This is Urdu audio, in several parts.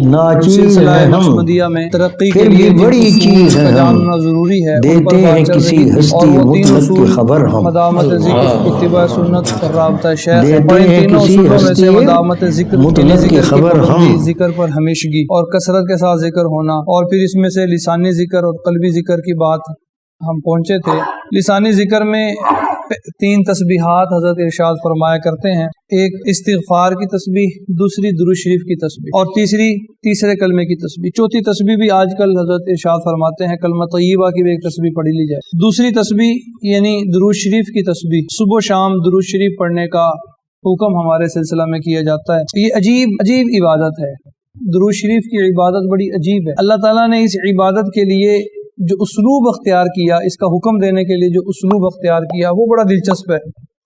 ناچیز ہیں ہم، ترقی پھر بھی بڑی چیز ہے ہم، جاننا ضروری ہے، دیتے ہیں کسی ہستی مطلق کی خبر ہم، مدامت ذکر، اتباع سنت اور رابطہ شیخ، دیتے اور ان ہیں تینوں کسی اصولوں میں سے ہستی مدامت ذکر، مطلق کی ذکر خبر پابندی، ہم، ذکر پر ہمیشگی اور کثرت کے ساتھ ذکر ہونا، اور پھر اس میں سے لسانی ذکر اور قلبی ذکر کی بات ہم پہنچے تھے۔ لسانی ذکر میں 3 تسبیحات حضرت ارشاد فرمایا کرتے ہیں، ایک استغفار کی تسبیح، دوسری درود شریف کی تسبیح، اور تیسرے کلمے کی تسبیح۔ چوتھی تسبیح بھی آج کل حضرت ارشاد فرماتے ہیں کلمہ طیبہ کی بھی ایک تسبیح پڑھی لی جائے۔ دوسری تسبیح یعنی درود شریف کی تسبیح، صبح و شام درود شریف پڑھنے کا حکم ہمارے سلسلہ میں کیا جاتا ہے۔ یہ عجیب عبادت ہے، درود شریف کی عبادت بڑی عجیب ہے۔ اللہ تعالیٰ نے اس عبادت کے لیے جو اسلوب اختیار کیا، اس کا حکم دینے کے لیے جو اسلوب اختیار کیا وہ بڑا دلچسپ ہے۔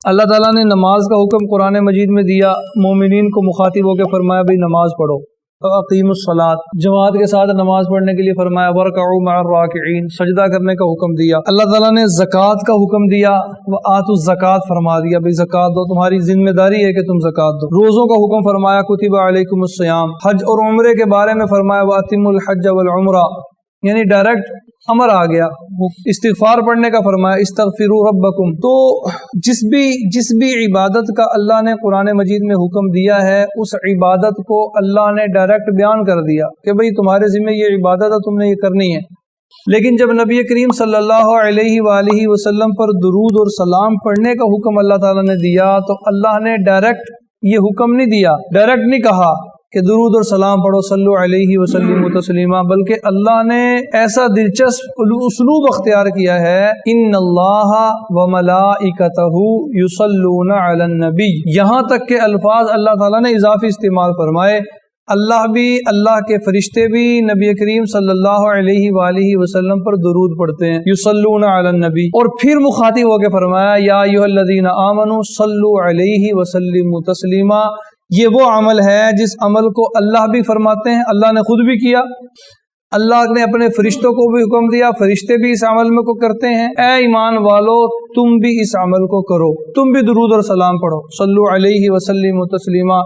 اللہ تعالیٰ نے نماز کا حکم قرآن مجید میں دیا، مومنین کو مخاطب ہو کے فرمایا بھئی نماز پڑھو، اقیموا الصلاۃ، جماعت کے ساتھ نماز پڑھنے کے لیے فرمایا وارکعوا مع الراکعین، سجدہ کرنے کا حکم دیا۔ اللہ تعالیٰ نے زکوٰۃ کا حکم دیا، وآتوا الزکوٰۃ فرما دیا، بھئی زکوٰۃ دو، تمہاری ذمہ داری ہے کہ تم زکوٰۃ دو۔ روزوں کا حکم فرمایا کتب علیکم الصیام، حج اور عمرے کے بارے میں فرمایا واتموا الحج والعمرہ، یعنی ڈائریکٹ امر آ گیا۔ استغفار پڑھنے کا فرمایا استغفروا ربکم۔ تو جس بھی عبادت کا اللہ نے قرآن مجید میں حکم دیا ہے، اس عبادت کو اللہ نے ڈائریکٹ بیان کر دیا کہ بھئی تمہارے ذمہ یہ عبادت ہے، تم نے یہ کرنی ہے۔ لیکن جب نبی کریم صلی اللہ علیہ وآلہ وسلم پر درود اور سلام پڑھنے کا حکم اللہ تعالیٰ نے دیا تو اللہ نے ڈائریکٹ یہ حکم نہیں دیا، ڈائریکٹ نہیں کہا کہ درود اور سلام پڑھو صلو علیہ وسلم تسلیما، بلکہ اللہ نے ایسا دلچسپ اسلوب اختیار کیا ہے، ان اللہ وملائکتہ یصلون علی النبی، یہاں تک کہ الفاظ اللہ تعالیٰ نے اضافی استعمال فرمائے، اللہ بھی، اللہ کے فرشتے بھی نبی کریم صلی اللہ علیہ وآلہ وسلم پر درود پڑھتے ہیں، یصلون علی النبی، اور پھر مخاطب ہو کے فرمایا یا ایھا الذین آمنوا صلوا علیہ وسلموا تسلیما۔ یہ وہ عمل ہے جس عمل کو اللہ بھی فرماتے ہیں، اللہ نے خود بھی کیا، اللہ نے اپنے فرشتوں کو بھی حکم دیا، فرشتے بھی اس عمل میں کو کرتے ہیں۔ اے ایمان والو تم بھی اس عمل کو کرو، تم بھی درود اور سلام پڑھو، صلو علیہ وسلم تسلیما۔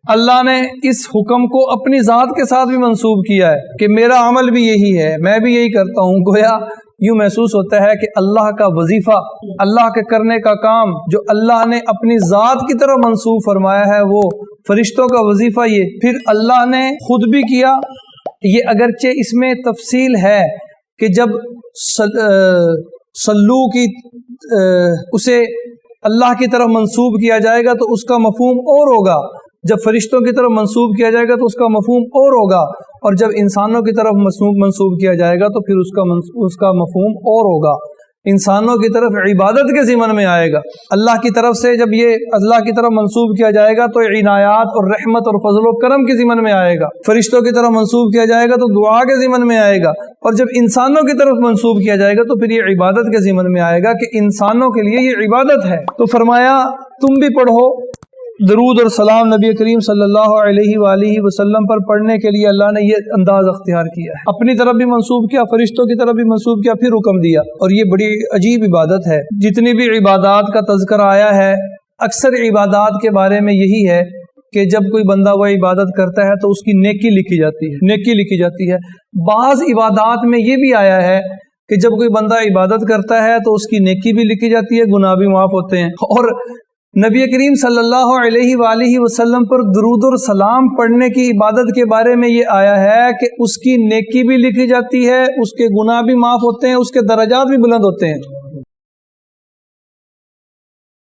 اللہ نے اس حکم کو اپنی ذات کے ساتھ بھی منسوب کیا ہے کہ میرا عمل بھی یہی ہے، میں بھی یہی کرتا ہوں۔ گویا یوں محسوس ہوتا ہے کہ اللہ کا وظیفہ، اللہ کے کرنے کا کام جو اللہ نے اپنی ذات کی طرف منسوب فرمایا ہے، وہ فرشتوں کا وظیفہ یہ پھر اللہ نے خود بھی کیا۔ یہ اگرچہ اس میں تفصیل ہے کہ جب صلو کی اسے اللہ کی طرف منسوب کیا جائے گا تو اس کا مفہوم اور ہوگا، جب فرشتوں کی طرف منسوب کیا جائے گا تو اس کا مفہوم اور ہوگا، اور جب انسانوں کی طرف منسوب کیا جائے گا تو پھر اس کا مفہوم اور ہوگا۔ انسانوں کی طرف عبادت کے ضمن میں آئے گا، اللہ کی طرف سے جب یہ اللہ کی طرف منسوب کیا جائے گا تو عنایات اور رحمت اور فضل و کرم کے ضمن میں آئے گا، فرشتوں کی طرف منسوب کیا جائے گا تو دعا کے ضمن میں آئے گا، اور جب انسانوں کی طرف منسوب کیا جائے گا تو پھر یہ عبادت کے ضمن میں آئے گا کہ انسانوں کے لیے یہ عبادت ہے۔ تو فرمایا تم بھی پڑھو درود اور سلام نبی کریم صلی اللہ علیہ وآلہ وسلم پر پڑھنے کے لیے اللہ نے یہ انداز اختیار کیا ہے، اپنی طرف بھی منسوب کیا، فرشتوں کی طرف بھی منسوب کیا، پھر حکم دیا، اور یہ بڑی عجیب عبادت ہے۔ جتنی بھی عبادات کا تذکرہ آیا ہے، اکثر عبادات کے بارے میں یہی ہے کہ جب کوئی بندہ وہ عبادت کرتا ہے تو اس کی نیکی لکھی جاتی ہے، نیکی لکھی جاتی ہے۔ بعض عبادات میں یہ بھی آیا ہے کہ جب کوئی بندہ عبادت کرتا ہے تو اس کی نیکی بھی لکھی جاتی ہے، گناہ بھی معاف ہوتے ہیں۔ اور نبی کریم صلی اللہ علیہ وآلہ وسلم پر درود اور سلام پڑھنے کی عبادت کے بارے میں یہ آیا ہے کہ اس کی نیکی بھی لکھی جاتی ہے، اس کے گناہ بھی معاف ہوتے ہیں، اس کے درجات بھی بلند ہوتے ہیں۔